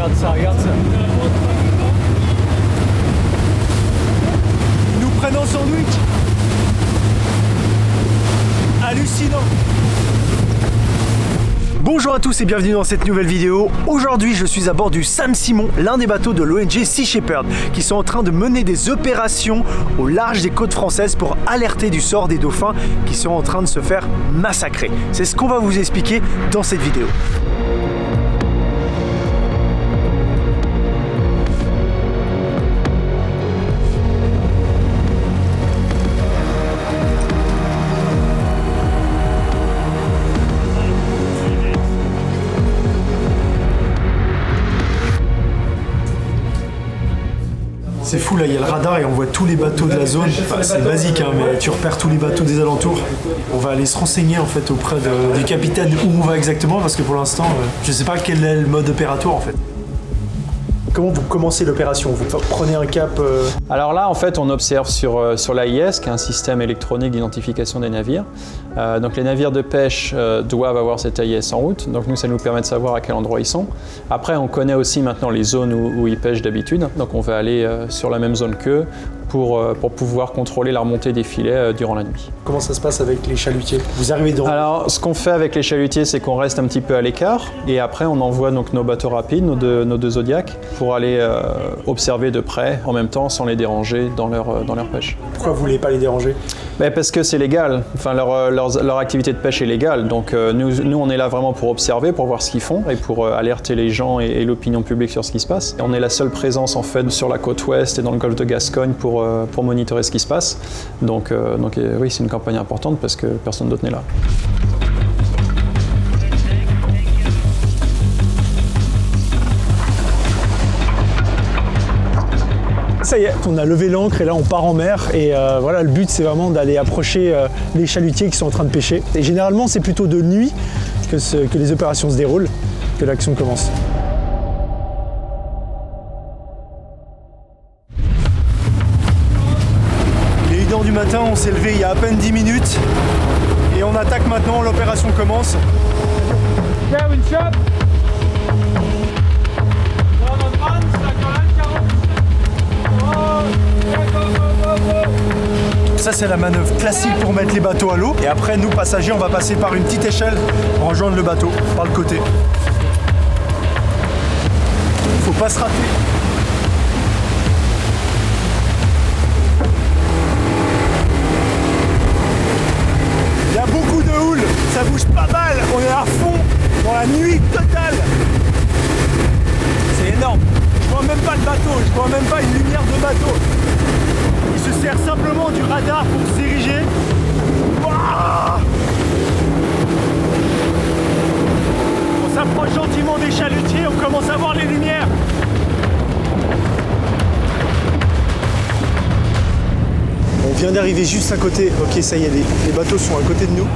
Regarde ça, regarde ça. Ils nous prennent en sandwich. Hallucinant. Bonjour à tous et bienvenue dans cette nouvelle vidéo. Aujourd'hui je suis à bord du Sam Simon, l'un des bateaux de l'ONG Sea Shepherd, qui sont en train de mener des opérations au large des côtes françaises pour alerter du sort des dauphins qui sont en train de se faire massacrer. C'est ce qu'on va vous expliquer dans cette vidéo. C'est fou, là il y a le radar et on voit tous les bateaux de la zone. Enfin, c'est basique, hein, mais tu repères tous les bateaux des alentours. On va aller se renseigner en fait auprès du capitaine où on va exactement, parce que pour l'instant je sais pas quel est le mode opératoire en fait. Comment vous commencez l'opération? Vous prenez un cap Alors là, en fait, on observe sur l'AIS, qui est un système électronique d'identification des navires. Donc les navires de pêche doivent avoir cet AIS en route. Donc nous, ça nous permet de savoir à quel endroit ils sont. Après, on connaît aussi maintenant les zones où ils pêchent d'habitude. Donc on va aller sur la même zone qu'eux pour pouvoir contrôler la remontée des filets durant la nuit. Comment ça se passe avec les chalutiers? Vous arrivez dans... Alors, ce qu'on fait avec les chalutiers, c'est qu'on reste un petit peu à l'écart. Et après, on envoie donc nos bateaux rapides, nos deux Zodiac, pour aller observer de près, en même temps, sans les déranger dans leur pêche. Pourquoi vous voulez pas les déranger? Parce que c'est légal. Enfin, leur activité de pêche est légale. Donc nous, on est là vraiment pour observer, pour voir ce qu'ils font et pour alerter les gens et l'opinion publique sur ce qui se passe. Et on est la seule présence en fait sur la côte ouest et dans le golfe de Gascogne pour monitorer ce qui se passe. Donc oui, c'est une campagne importante parce que personne d'autre n'est là. Ça y est, on a levé l'ancre et là on part en mer et voilà, le but c'est vraiment d'aller approcher les chalutiers qui sont en train de pêcher. Et généralement c'est plutôt de nuit que les opérations se déroulent, que l'action commence. Il est 1h du matin, on s'est levé il y a à peine 10 minutes et on attaque maintenant, l'opération commence. Ça c'est la manœuvre classique pour mettre les bateaux à l'eau. Et après nous passagers on va passer par une petite échelle pour rejoindre le bateau par le côté. Faut pas se rater. Il y a beaucoup de houle, ça bouge pas mal, on est à fond dans la nuit totale. C'est énorme. Je vois même pas le bateau, je vois même pas une lumière de bateau. Il se sert simplement du radar pour se diriger. Wow, on s'approche gentiment des chalutiers, on commence à voir les lumières. On vient d'arriver juste à côté. Ok, ça y est, les bateaux sont à côté de nous.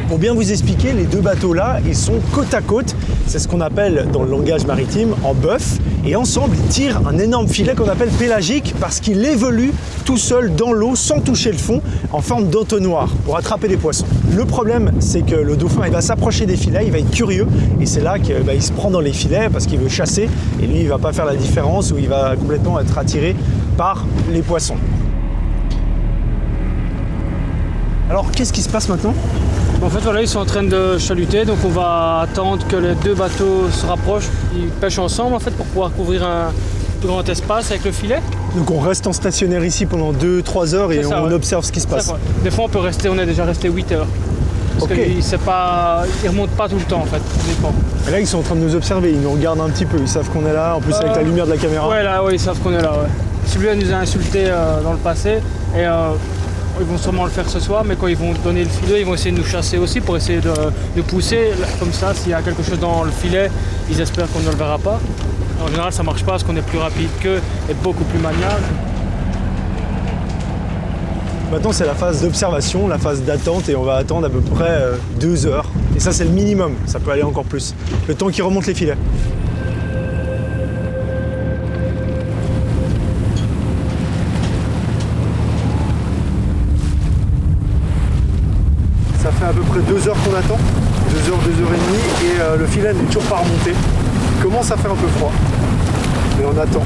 Pour bien vous expliquer, les deux bateaux là, ils sont côte à côte. C'est ce qu'on appelle dans le langage maritime en bœuf. Et ensemble, ils tirent un énorme filet qu'on appelle pélagique parce qu'il évolue tout seul dans l'eau sans toucher le fond en forme d'entonnoir pour attraper les poissons. Le problème, c'est que le dauphin, il va s'approcher des filets, il va être curieux et c'est là qu'il se prend dans les filets parce qu'il veut chasser et lui, il va pas faire la différence ou il va complètement être attiré par les poissons. Alors, qu'est-ce qui se passe maintenant ? En fait, voilà, ils sont en train de chaluter, donc on va attendre que les deux bateaux se rapprochent. Ils pêchent ensemble en fait pour pouvoir couvrir un plus grand espace avec le filet. Donc on reste en stationnaire ici pendant 2-3 heures et on observe ce qui se passe. Des fois on est déjà resté 8 heures. Parce qu'ils ne remontent pas tout le temps en fait. Et là ils sont en train de nous observer, ils nous regardent un petit peu, ils savent qu'on est là, en plus avec la lumière de la caméra. Ouais, là, ils savent qu'on est là. Ouais. Celui-là nous a insultés dans le passé et ils vont sûrement le faire ce soir, mais quand ils vont donner le filet, ils vont essayer de nous chasser aussi pour essayer de pousser. Comme ça, s'il y a quelque chose dans le filet, ils espèrent qu'on ne le verra pas. En général, ça ne marche pas parce qu'on est plus rapide qu'eux et beaucoup plus maniable. Maintenant, c'est la phase d'observation, la phase d'attente, et on va attendre à peu près 2 heures. Et ça, c'est le minimum, ça peut aller encore plus. Le temps qu'ils remontent les filets. Ça fait à peu près 2 heures qu'on attend, 2 heures, 2 heures et demie, et le filet n'est toujours pas remonté. Il commence à faire un peu froid, mais on attend.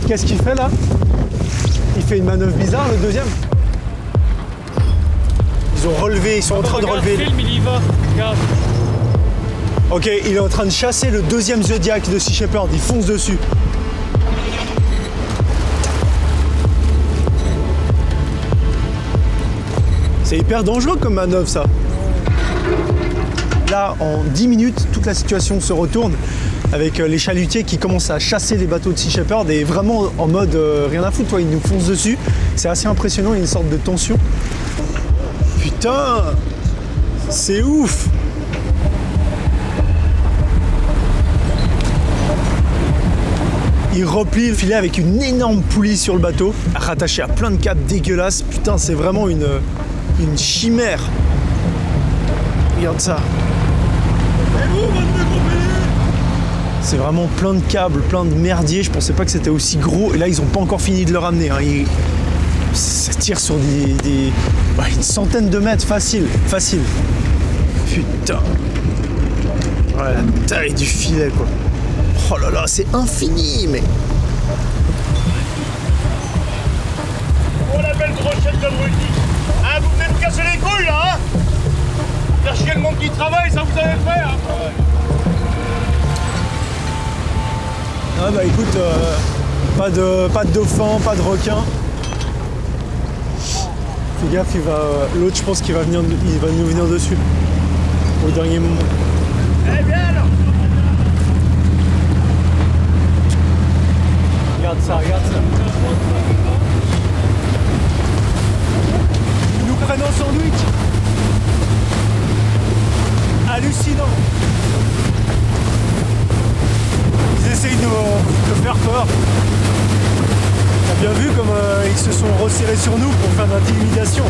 Qu'est-ce qu'il fait là? Il fait une manœuvre bizarre, le deuxième. Ils ont relevé, ils sont en train de relever. Film, il y va. Regarde. Ok, il est en train de chasser le deuxième Zodiac de Sea Shepherd, il fonce dessus. C'est hyper dangereux comme manœuvre ça. Là, en 10 minutes, toute la situation se retourne avec les chalutiers qui commencent à chasser les bateaux de Sea Shepherd et vraiment en mode rien à foutre, toi, ils nous foncent dessus. C'est assez impressionnant, il y a une sorte de tension. Putain, c'est ouf! Il replie le filet avec une énorme poulie sur le bateau, rattachée à plein de câbles dégueulasses. Putain, c'est vraiment une chimère. Regarde ça. C'est vraiment plein de câbles, plein de merdier. Je pensais pas que c'était aussi gros. Et là, ils ont pas encore fini de le ramener. Hein. Ça tire sur une centaine de mètres, facile. Putain. Ouais, la taille du filet, quoi. Oh là là, c'est infini, mais... Oh la belle brochette de Rudy. Hein, vous venez me casser les couilles, là, hein? Faire chier le monde qui travaille, ça vous avez fait, hein? Ah bah écoute, pas de dauphin, pas de requin. Fais gaffe, l'autre je pense qu'il va nous venir dessus. Au dernier moment. Eh bien alors! Regarde ça. Ils nous prennent en sandwich. Hallucinant. Ils essayent de faire peur. T'as bien vu comme ils se sont resserrés sur nous pour faire de l'intimidation.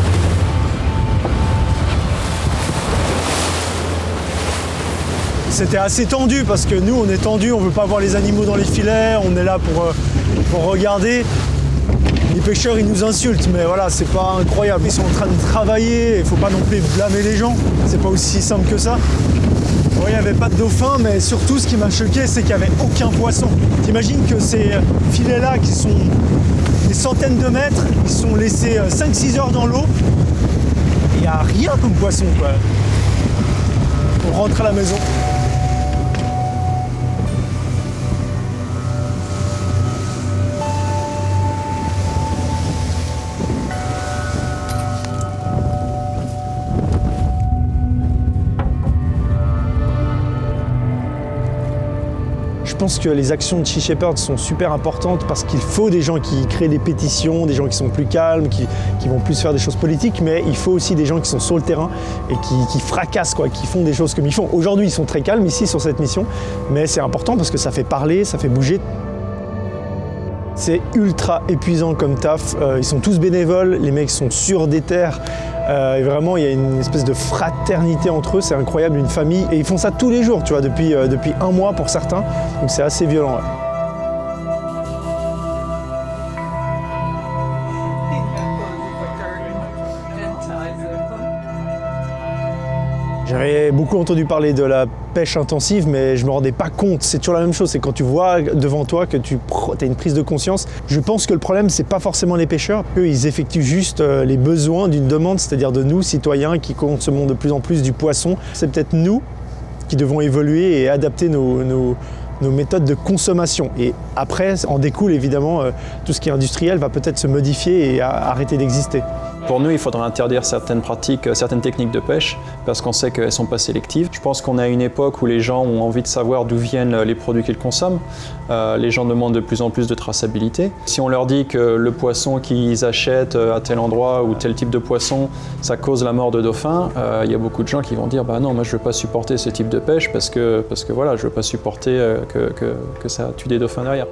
C'était assez tendu parce que nous on est tendu, on veut pas voir les animaux dans les filets, on est là pour regarder. Les pêcheurs ils nous insultent, mais voilà, c'est pas incroyable. Ils sont en train de travailler, il faut pas non plus blâmer les gens, c'est pas aussi simple que ça. Bon, il n'y avait pas de dauphin, mais surtout ce qui m'a choqué, c'est qu'il n'y avait aucun poisson. T'imagines que ces filets-là, qui sont des centaines de mètres, ils sont laissés 5-6 heures dans l'eau, il n'y a rien comme poisson, quoi. On rentre à la maison. Je pense que les actions de Sea Shepherd sont super importantes parce qu'il faut des gens qui créent des pétitions, des gens qui sont plus calmes, qui vont plus faire des choses politiques, mais il faut aussi des gens qui sont sur le terrain et qui fracassent, quoi, qui font des choses comme ils font. Aujourd'hui, ils sont très calmes ici sur cette mission, mais c'est important parce que ça fait parler, ça fait bouger. C'est ultra épuisant comme taf. Ils sont tous bénévoles, les mecs sont sur des terres. Et vraiment, il y a une espèce de fraternité entre eux, c'est incroyable, une famille. Et ils font ça tous les jours, tu vois, depuis un mois pour certains. Donc c'est assez violent. Ouais. J'avais beaucoup entendu parler de la pêche intensive, mais je ne me rendais pas compte. C'est toujours la même chose, c'est quand tu vois devant toi que tu as une prise de conscience. Je pense que le problème, c'est pas forcément les pêcheurs. Eux, ils effectuent juste les besoins d'une demande, c'est-à-dire de nous, citoyens, qui consommons de plus en plus du poisson. C'est peut-être nous qui devons évoluer et adapter nos méthodes de consommation. Et après, en découle évidemment, tout ce qui est industriel va peut-être se modifier et arrêter d'exister. Pour nous, il faudrait interdire certaines pratiques, certaines techniques de pêche, parce qu'on sait qu'elles ne sont pas sélectives. Je pense qu'on est à une époque où les gens ont envie de savoir d'où viennent les produits qu'ils consomment. Les gens demandent de plus en plus de traçabilité. Si on leur dit que le poisson qu'ils achètent à tel endroit ou tel type de poisson, ça cause la mort de dauphins, il y a beaucoup de gens qui vont dire « bah non, moi je ne veux pas supporter ce type de pêche parce que voilà, je ne veux pas supporter que ça tue des dauphins derrière ».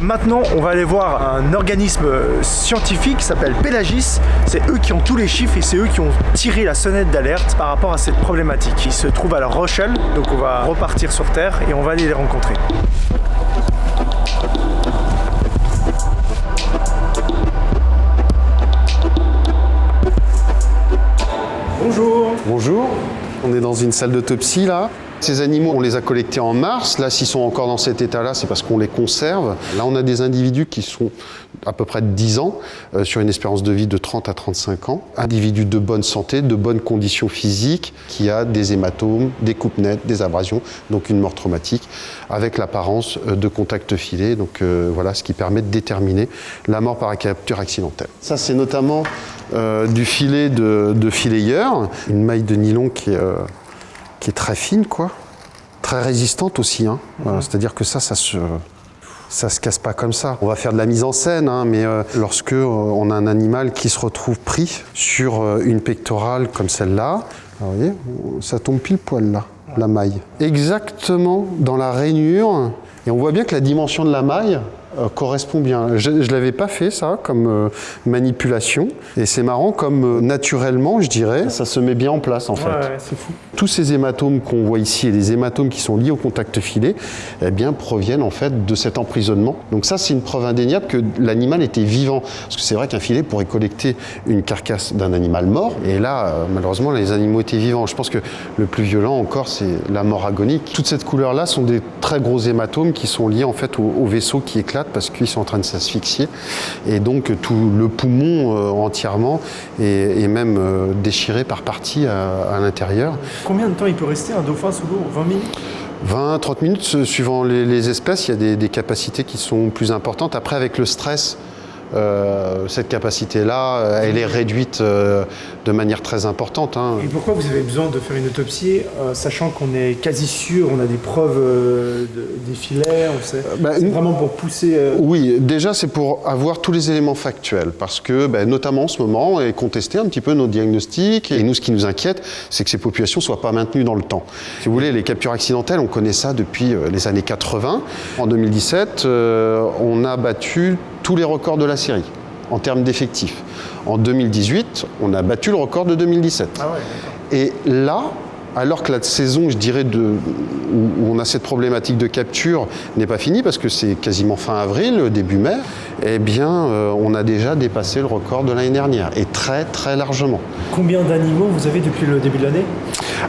Maintenant, on va aller voir un organisme scientifique qui s'appelle Pélagis. C'est eux qui ont tous les chiffres et c'est eux qui ont tiré la sonnette d'alerte par rapport à cette problématique. Ils se trouvent à La Rochelle, donc on va repartir sur Terre et on va aller les rencontrer. Bonjour. Bonjour, on est dans une salle d'autopsie là. Ces animaux, on les a collectés en mars. Là, s'ils sont encore dans cet état-là, c'est parce qu'on les conserve. Là, on a des individus qui sont à peu près de 10 ans, sur une espérance de vie de 30 à 35 ans. Individus de bonne santé, de bonnes conditions physiques, qui a des hématomes, des coupes nettes, des abrasions, donc une mort traumatique, avec l'apparence de contact filet. Donc voilà ce qui permet de déterminer la mort par capture accidentelle. Ça, c'est notamment du filet de filayeur, une maille de nylon qui est très fine, quoi. Très résistante aussi, hein. C'est-à-dire que ça se casse pas comme ça. On va faire de la mise en scène, hein, mais lorsque on a un animal qui se retrouve pris sur une pectorale comme celle-là, vous voyez, ça tombe pile poil là, la maille. Exactement dans la rainure, et on voit bien que la dimension de la maille correspond bien. Je ne l'avais pas fait ça comme manipulation et c'est marrant comme naturellement je dirais ça se met bien en place en fait. Ouais, c'est fou. Tous ces hématomes qu'on voit ici et les hématomes qui sont liés au contact filet eh bien proviennent en fait de cet emprisonnement. Donc ça c'est une preuve indéniable que l'animal était vivant parce que c'est vrai qu'un filet pourrait collecter une carcasse d'un animal mort et là malheureusement les animaux étaient vivants. Je pense que le plus violent encore c'est la mort agonique. Toute cette couleur là sont des très gros hématomes qui sont liés en fait au vaisseau qui éclate parce qu'ils sont en train de s'asphyxier et donc tout le poumon entièrement est même déchiré par partie à l'intérieur. Combien de temps il peut rester un dauphin sous l'eau? 20 minutes? 20-30 minutes, suivant les espèces, il y a des capacités qui sont plus importantes. Après, avec le stress, cette capacité-là, elle est réduite de manière très importante. Hein. Et pourquoi vous avez besoin de faire une autopsie, sachant qu'on est quasi sûr, on a des preuves des filets, on sait. C'est vraiment pour pousser... Oui, déjà c'est pour avoir tous les éléments factuels, parce que notamment en ce moment, et contester un petit peu nos diagnostics, et nous ce qui nous inquiète, c'est que ces populations ne soient pas maintenues dans le temps. Si vous voulez, les captures accidentelles, on connaît ça depuis les années 80. En 2017, on a battu tous les records de la série en termes d'effectifs. En 2018, on a battu le record de 2017. Ah ouais, et là, alors que la saison, je dirais, où on a cette problématique de capture n'est pas finie, parce que c'est quasiment fin avril, début mai, eh bien, on a déjà dépassé le record de l'année dernière, et très, très largement. Combien d'animaux vous avez depuis le début de l'année?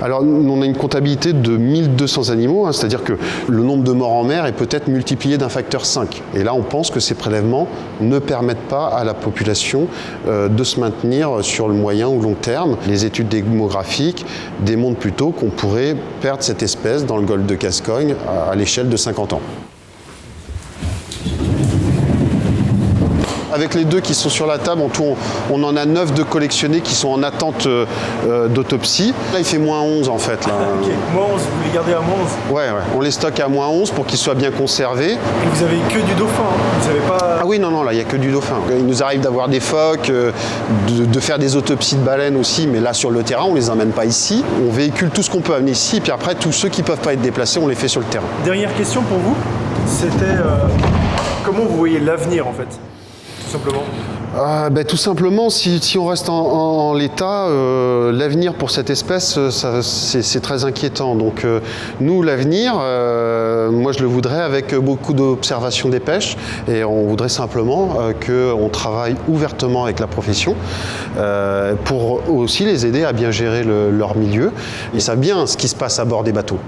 Alors, on a une comptabilité de 1200 animaux, hein, c'est-à-dire que le nombre de morts en mer est peut-être multiplié d'un facteur 5. Et là, on pense que ces prélèvements ne permettent pas à la population de se maintenir sur le moyen ou long terme. Les études démographiques démontrent plutôt qu'on pourrait perdre cette espèce dans le golfe de Gascogne à l'échelle de 50 ans. Avec les deux qui sont sur la table, en tout, on en a 9 de collectionnés qui sont en attente d'autopsie. Là, il fait moins 11 en fait. Là. Ok, moins 11, vous les gardez à moins 11? Ouais, on les stocke à moins 11 pour qu'ils soient bien conservés. Et vous avez que du dauphin, hein. Vous avez pas... Ah oui, non, là, il n'y a que du dauphin. Il nous arrive d'avoir des phoques, de faire des autopsies de baleines aussi, mais là, sur le terrain, on ne les emmène pas ici. On véhicule tout ce qu'on peut amener ici, et puis après, tous ceux qui ne peuvent pas être déplacés, on les fait sur le terrain. Dernière question pour vous, c'était comment vous voyez l'avenir en fait? Simplement. Tout simplement, si on reste en l'état, l'avenir pour cette espèce, c'est très inquiétant. Donc nous, l'avenir, moi je le voudrais avec beaucoup d'observation des pêches et on voudrait simplement qu'on travaille ouvertement avec la profession pour aussi les aider à bien gérer leur milieu. Ils savent bien ce qui se passe à bord des bateaux.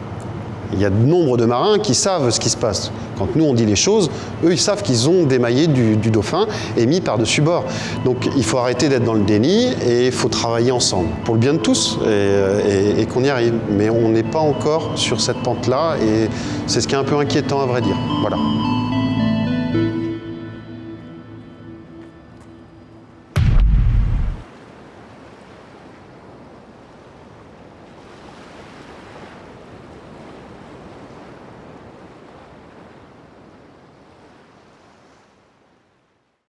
Il y a de nombre de marins qui savent ce qui se passe. Quand nous on dit les choses, eux ils savent qu'ils ont démaillé du dauphin et mis par-dessus bord. Donc il faut arrêter d'être dans le déni et il faut travailler ensemble pour le bien de tous et qu'on y arrive. Mais on n'est pas encore sur cette pente-là et c'est ce qui est un peu inquiétant à vrai dire. Voilà.